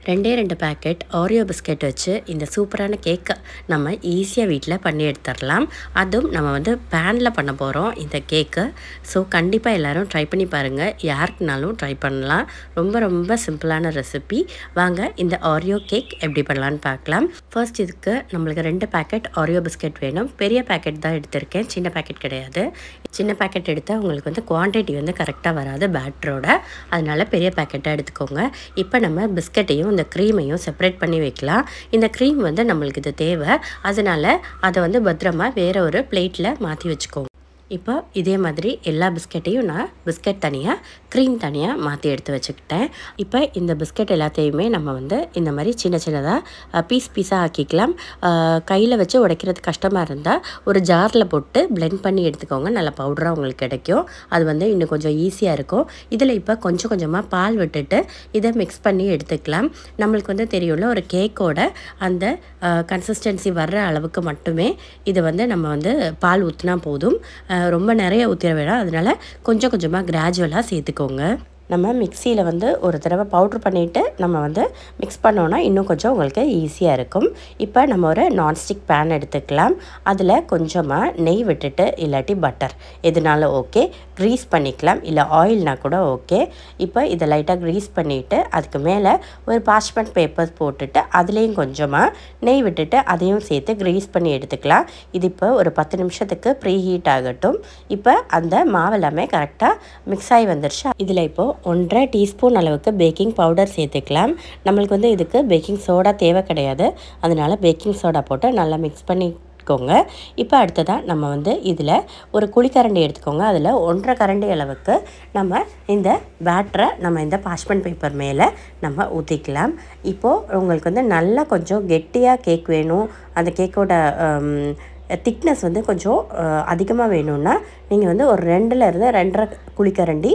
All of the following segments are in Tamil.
ரெண்டே 2 பேக்கெட் ஆரியோ பிஸ்கெட் வச்சு இந்த சூப்பரான கேக்கை நம்ம ஈஸியாக வீட்டில் பண்ணி எடுத்துடலாம். அதுவும் நம்ம வந்து பேனில் பண்ண போகிறோம் இந்த கேக்கு. ஸோ கண்டிப்பாக எல்லோரும் ட்ரை பண்ணி பாருங்கள். யாருக்குனாலும் ட்ரை பண்ணலாம். ரொம்ப ரொம்ப சிம்பிளான ரெசிபி. வாங்க இந்த ஆரியோ கேக் எப்படி பண்ணலான்னு பார்க்கலாம். ஃபர்ஸ்ட் இதுக்கு நம்மளுக்கு 2 பேக்கெட் ஆரியோ பிஸ்கெட் வேணும். பெரிய பேக்கெட் தான் எடுத்திருக்கேன், சின்ன பேக்கெட் கிடையாது. சின்ன பேக்கெட் எடுத்தால் உங்களுக்கு வந்து குவான்டிட்டி வந்து கரெக்டாக வராது பேட்டரோட. அதனால் பெரிய பேக்கெட்டாக எடுத்துக்கோங்க. இப்போ நம்ம பிஸ்கெட்டையும் இந்த க்ரீமையும் செப்பரேட் பண்ணி வைக்கலாம். இந்த க்ரீம் வந்து நம்மளுக்கு இது தேவை. அதனால் அதை வந்து பத்திரமா வேறு ஒரு பிளேட்டில் மாற்றி வச்சுக்கோங்க. இப்போ இதே மாதிரி எல்லா பிஸ்கெட்டையும் நான் பிஸ்கெட் தனியாக க்ரீம் தனியாக மாற்றி எடுத்து வச்சுக்கிட்டேன். இப்போ இந்த பிஸ்கெட் எல்லாத்தையுமே நம்ம வந்து இந்த மாதிரி சின்ன சின்னதாக பீஸாக ஆக்கிக்கலாம். கையில் வச்சு உடைக்கிறது கஷ்டமாக இருந்தால் ஒரு ஜாரில் போட்டு பிளெண்ட் பண்ணி எடுத்துக்கோங்க. நல்ல பவுடராக உங்களுக்கு கிடைக்கும். அது வந்து இன்னும் கொஞ்சம் ஈஸியாக இருக்கும். இதில் இப்போ கொஞ்சம் கொஞ்சமாக பால் விட்டுட்டு இதை மிக்ஸ் பண்ணி எடுத்துக்கலாம். நம்மளுக்கு வந்து தெரியும்ல, ஒரு கேக்கோட அந்த கன்சிஸ்டன்சி வர்ற அளவுக்கு மட்டுமே இதை வந்து நம்ம வந்து பால் ஊற்றினா போதும். ரொம்ப நிறைய ஊற்றிட வேணாம். அதனால் கொஞ்சம் கொஞ்சமாக கிராஜுவலாக சேர்த்துக்கோங்க. நம்ம மிக்சியில் வந்து ஒரு தடவை பவுட்ரு பண்ணிவிட்டு நம்ம வந்து மிக்ஸ் பண்ணோன்னா இன்னும் கொஞ்சம் உங்களுக்கு ஈஸியாக இருக்கும். இப்போ நம்ம ஒரு நான்ஸ்டிக் பேன் எடுத்துக்கலாம். அதில் கொஞ்சமாக நெய் விட்டுட்டு இல்லாட்டி பட்டர் எதுனாலும் ஓகே, க்ரீஸ் பண்ணிக்கலாம். இல்லை ஆயில்னால் கூட ஓகே. இப்போ இதை லைட்டாக க்ரீஸ் பண்ணிவிட்டு அதுக்கு மேலே ஒரு பார்ச்மெண்ட் பேப்பர்ஸ் போட்டுட்டு அதுலேயும் கொஞ்சமாக நெய் விட்டுட்டு அதையும் சேர்த்து க்ரீஸ் பண்ணி எடுத்துக்கலாம். இது இப்போ ஒரு 10 நிமிஷத்துக்கு ப்ரீ ஹீட் ஆகட்டும். இப்போ அந்த மாவெல்லாமே கரெக்டாக மிக்ஸ் ஆகி வந்துருச்சு. இதில் இப்போது 1.5 டீஸ்பூன் அளவுக்கு பேக்கிங் பவுடர் சேர்த்துக்கலாம். நம்மளுக்கு வந்து இதுக்கு பேக்கிங் சோடா தேவை கிடையாது. அதனால் பேக்கிங் சோடா போட்டு நல்லா மிக்ஸ் பண்ணிக்கோங்க. இப்போ அடுத்ததாக நம்ம வந்து இதில் ஒரு குழிக்கரண்டி எடுத்துக்கோங்க. அதில் 1.5 கரண்டி அளவுக்கு நம்ம இந்த பேட்டரை நம்ம இந்த பார்ச்மெண்ட் பேப்பர் மேலே நம்ம ஊற்றிக்கலாம். இப்போது உங்களுக்கு வந்து நல்லா கொஞ்சம் கெட்டியாக கேக் வேணும், அந்த கேக்கோட திக்னஸ் வந்து கொஞ்சம் அதிகமாக வேணும்னா நீங்கள் வந்து ஒரு 2லேருந்து 2.5 குழிக்கரண்டி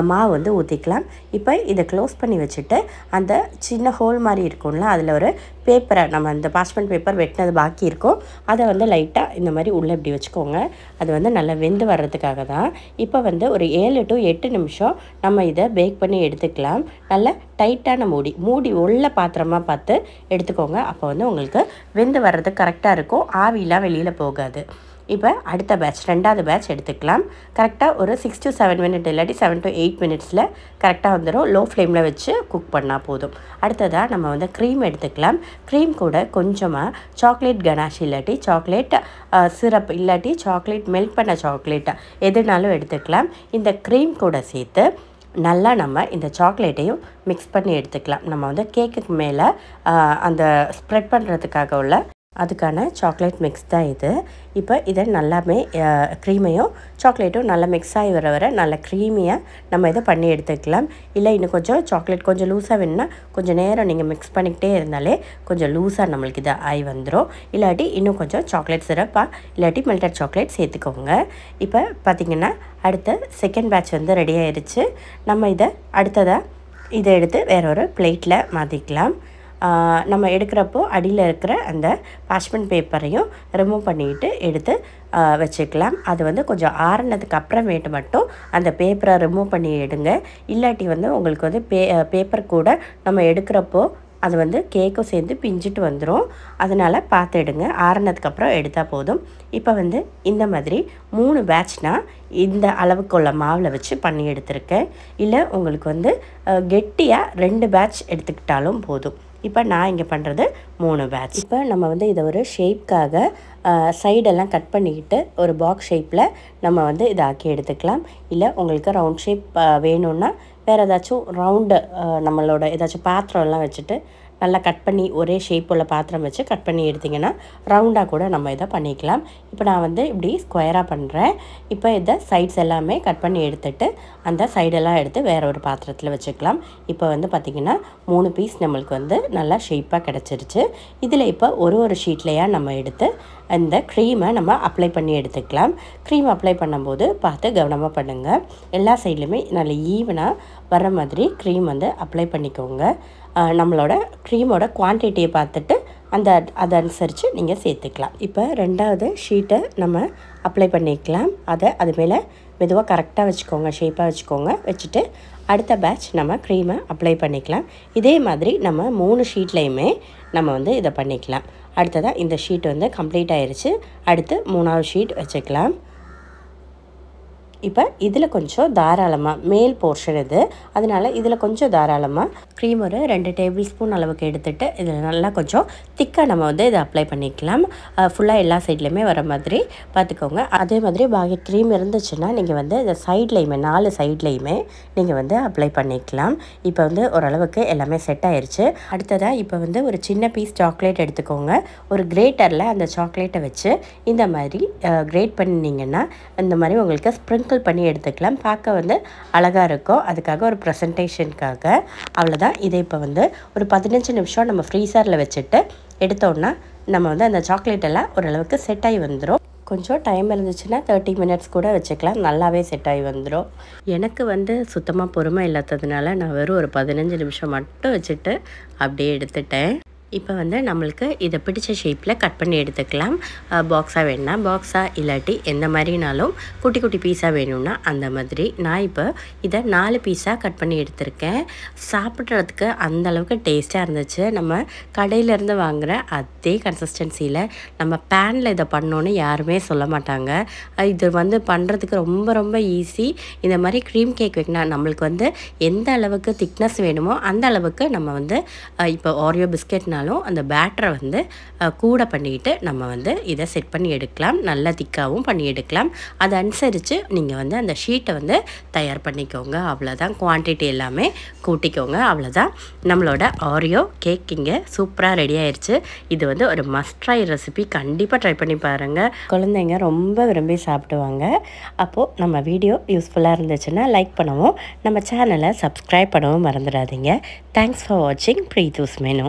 மாவு வந்து ஊற்றிக்கலாம். இப்போ இதை க்ளோஸ் பண்ணி வச்சுட்டு அந்த சின்ன ஹோல் மாதிரி இருக்கும்ல, அதில் ஒரு பேப்பரை நம்ம இந்த பார்ச்மெண்ட் பேப்பர் வெட்டினது பாக்கி இருக்கும், அதை வந்து லைட்டாக இந்த மாதிரி உள்ளே இப்படி வச்சுக்கோங்க. அது வந்து நல்லா வெந்து வர்றதுக்காக தான். இப்போ வந்து ஒரு 7 to 8 நிமிஷம் நம்ம இதை பேக் பண்ணி எடுத்துக்கலாம். நல்ல டைட்டான மூடி உள்ள பாத்திரமாக பார்த்து எடுத்துக்கோங்க. அப்போ வந்து உங்களுக்கு வெந்து வர்றதுக்கு கரெக்டாக இருக்கும். ஆவிலாம் வெளியில் போகாது. இப்போ அடுத்த பேட்ச் 2வது பேட்ச் எடுத்துக்கலாம். கரெக்டாக ஒரு 6 to 7 மினிட் இல்லாட்டி 7 to 8 மினிட்ஸில் கரெக்டாக வந்துடும். லோ ஃப்ளேமில் வச்சு குக் பண்ணால் போதும். அடுத்ததாக நம்ம வந்து க்ரீம் எடுத்துக்கலாம். க்ரீம் கூட கொஞ்சமாக சாக்லேட் கனாஷ் இல்லாட்டி சாக்லேட் சிரப் இல்லாட்டி சாக்லேட் மெல்ட் பண்ண சாக்லேட் எதுனாலும் எடுத்துக்கலாம். இந்த க்ரீம் கூட சேர்த்து நல்லா நம்ம இந்த சாக்லேட்டையும் மிக்ஸ் பண்ணி எடுத்துக்கலாம். நம்ம வந்து கேக்குக்கு மேலே அந்த ஸ்ப்ரெட் பண்ணுறதுக்காக உள்ள அதுக்கான சாக்லேட் மிக்ஸ் தான் இது. இப்போ இதை நல்லாமே க்ரீமையும் சாக்லேட்டும் நல்லா மிக்ஸ் ஆகி வர நல்லா க்ரீமியாக நம்ம இதை பண்ணி எடுத்துக்கலாம். இல்லை இன்னும் கொஞ்சம் சாக்லேட் கொஞ்சம் லூஸாக வேணும்னா கொஞ்சம் நேரம் நீங்கள் மிக்ஸ் பண்ணிக்கிட்டே இருந்தாலே கொஞ்சம் லூஸாக நம்மளுக்கு இதை ஆகி வந்துடும். இல்லாட்டி இன்னும் கொஞ்சம் சாக்லேட் சிரப்பாக இல்லாட்டி மெல்டட் சாக்லேட் சேர்த்துக்கோங்க. இப்போ பார்த்திங்கன்னா அடுத்த செகண்ட் பேட்ச் வந்து ரெடி ஆயிடுச்சு. நம்ம இதை அடுத்ததாக இதை எடுத்து வேற ஒரு பிளேட்டில் மாற்றிக்கலாம். நம்ம எடுக்கிறப்போ அடியில் இருக்கிற அந்த பார்ச்மெண்ட் பேப்பரையும் ரிமூவ் பண்ணிவிட்டு எடுத்து வச்சுக்கலாம். அது வந்து கொஞ்சம் ஆறுனதுக்கு அப்புறமேட்டு மட்டும் அந்த பேப்பரை ரிமூவ் பண்ணி எடுங்க. இல்லாட்டி வந்து உங்களுக்கு வந்து பேப்பர் கூட நம்ம எடுக்கிறப்போ அது வந்து கேக்கும் சேர்ந்து பிஞ்சிட்டு வந்துடும். அதனால் பார்த்து எடுங்க. ஆறுனதுக்கப்புறம் எடுத்தால் போதும். இப்போ வந்து இந்த மாதிரி 3 பேட்ச்னால் இந்த அளவுக்குள்ள மாவில் வச்சு பண்ணி எடுத்திருக்கேன். இல்லை உங்களுக்கு வந்து கெட்டியாக 2 பேட்ச் எடுத்துக்கிட்டாலும் போதும். இப்போ நான் இங்கே பண்ணுறது 3 பேட்ச். இப்போ நம்ம வந்து இதை ஒரு ஷேப்காக சைடெல்லாம் கட் பண்ணிக்கிட்டு ஒரு பாக்ஸ் ஷேப்பில் நம்ம வந்து இதை ஆக்கி எடுத்துக்கலாம். இல்லை உங்களுக்கு ரவுண்ட் ஷேப் வேணும்னா வேறு ஏதாச்சும் ரவுண்டு நம்மளோட ஏதாச்சும் பாத்திரம்லாம் வச்சுட்டு நல்லா கட் பண்ணி ஒரே ஷேப் உள்ள பாத்திரம் வச்சு கட் பண்ணி எடுத்திங்கன்னா ரவுண்டாக கூட நம்ம இதை பண்ணிக்கலாம். இப்போ நான் வந்து இப்படி ஸ்கொயராக பண்ணுறேன். இப்போ இதை சைட்ஸ் எல்லாமே கட் பண்ணி எடுத்துட்டு அந்த சைடெல்லாம் எடுத்து வேறு ஒரு பாத்திரத்தில் வச்சுக்கலாம். இப்போ வந்து பார்த்திங்கன்னா 3 பீஸ் நம்மளுக்கு வந்து நல்லா ஷேப்பாக கிடச்சிருச்சு. இதில் இப்போ ஒரு ஷீட்லையாக நம்ம எடுத்து அந்த க்ரீமை நம்ம அப்ளை பண்ணி எடுத்துக்கலாம். க்ரீம் அப்ளை பண்ணும்போது பார்த்து கவனமாக பண்ணுங்கள். எல்லா சைட்லையுமே நல்ல ஈவனாக வர மாதிரி க்ரீம் வந்து அப்ளை பண்ணிக்கோங்க. நம்மளோட க்ரீமோட குவான்டிட்டியை பார்த்துட்டு அதை அனுசரித்து நீங்கள் சேர்த்துக்கலாம். இப்போ 2வது ஷீட்டை நம்ம அப்ளை பண்ணிக்கலாம். அது மேலே மெதுவாக கரெக்டாக வச்சுக்கோங்க, ஷேப்பாக வச்சுக்கோங்க. வச்சுட்டு அடுத்த பேட்ச் நம்ம க்ரீமை அப்ளை பண்ணிக்கலாம். இதே மாதிரி நம்ம 3 ஷீட்லேயுமே நம்ம வந்து இதை பண்ணிக்கலாம். அடுத்ததாக இந்த ஷீட் வந்து கம்ப்ளீட் ஆயிடுச்சு. அடுத்து 3வது ஷீட் வச்சுக்கலாம். இப்போ இதில் கொஞ்சம் தாராளமாக மேல் போர்ஷன் இது, அதனால் இதில் கொஞ்சம் தாராளமாக க்ரீம் ஒரு 2 டேபிள் ஸ்பூன் அளவுக்கு எடுத்துகிட்டு இதில் நல்லா கொஞ்சம் திக்காக நம்ம வந்து இதை அப்ளை பண்ணிக்கலாம். ஃபுல்லாக எல்லா சைட்லேயுமே வர மாதிரி பார்த்துக்கோங்க. அதே மாதிரி பாக்கி க்ரீம் இருந்துச்சுன்னா நீங்கள் வந்து இந்த சைட்லேயுமே 4 சைட்லேயுமே நீங்கள் வந்து அப்ளை பண்ணிக்கலாம். இப்போ வந்து ஓரளவுக்கு எல்லாமே செட் ஆயிடுச்சு. அடுத்ததாக இப்போ வந்து ஒரு சின்ன பீஸ் சாக்லேட் எடுத்துக்கோங்க. ஒரு கிரேட்டரில் அந்த சாக்லேட்டை வச்சு இந்த மாதிரி கிரேட் பண்ணிங்கன்னா இந்த மாதிரி உங்களுக்கு ஸ்ப்ரிங்கிள் பண்ணி எடுத்துக்கலாம். பார்க்க வந்து அழகாக இருக்கும். அதுக்காக ஒரு ப்ரெசன்டேஷனுக்காக அவ்வளோதான். இதை இப்போ வந்து ஒரு 15 நிமிஷம் நம்ம ஃப்ரீசரில் வச்சுட்டு எடுத்தோன்னா நம்ம வந்து அந்த சாக்லேட் எல்லாம் ஓரளவுக்கு செட் ஆகி வந்துடும். கொஞ்சம் டைம் இருந்துச்சுன்னா 30 மினிட்ஸ் கூட வச்சுக்கலாம். நல்லாவே செட் ஆகி வந்துடும். எனக்கு வந்து சுத்தமாக பொறுமை இல்லாததுனால நான் வெறும் ஒரு 15 நிமிஷம் மட்டும் வச்சுட்டு அப்படியே எடுத்துட்டேன். இப்போ வந்து நம்மளுக்கு இதை பிடிச்ச ஷேப்பில் கட் பண்ணி எடுத்துக்கலாம். பாக்ஸாக வேணுன்னா பாக்ஸாக, இல்லாட்டி எந்த மாதிரினாலும் குட்டி குட்டி பீஸாக வேணும்னா அந்த மாதிரி. நான் இப்போ இதை 4 பீஸாக கட் பண்ணி எடுத்திருக்கேன். சாப்பிட்றதுக்கு அந்தளவுக்கு டேஸ்ட்டாக இருந்துச்சு. நம்ம கடையிலேருந்து வாங்குகிற அதே கன்சிஸ்டன்சியில் நம்ம பேனில் இதை பண்ணோன்னு யாருமே சொல்ல மாட்டாங்க. இது வந்து பண்ணுறதுக்கு ரொம்ப ரொம்ப ஈஸி. இந்த மாதிரி க்ரீம் கேக் வைக்கணும் நம்மளுக்கு வந்து எந்த அளவுக்கு திக்னஸ் வேணுமோ அந்த அளவுக்கு நம்ம வந்து இப்போ ஆரியோ பிஸ்கெட்னாலும் அந்த பேட்டரை வந்து கூட பண்ணிக்கிட்டு நம்ம வந்து இதை செட் பண்ணி எடுக்கலாம். நல்லா திக்காகவும் பண்ணி எடுக்கலாம். அதை அனுசரித்து நீங்கள் வந்து அந்த ஷீட்டை வந்து தயார் பண்ணிக்கோங்க. அவ்வளோதான். குவான்டிட்டி எல்லாமே கூட்டிக்கோங்க. அவ்வளோதான். நம்மளோட ஆரியோ கேக் இங்கே சூப்பராக ரெடி ஆயிடுச்சு. இது வந்து ஒரு மஸ்ட் ட்ரை ரெசிபி. கண்டிப்பாக ட்ரை பண்ணி பாருங்கள். குழந்தைங்க ரொம்ப விரும்பி சாப்பிடுவாங்க. அப்போது நம்ம வீடியோ யூஸ்ஃபுல்லாக இருந்துச்சுன்னா லைக் பண்ணவும், நம்ம சேனலை சப்ஸ்கிரைப் பண்ணவும் மறந்துடாதீங்க. தேங்க்ஸ் ஃபார் வாட்சிங் ப்ரீத்தூஸ் மெனு.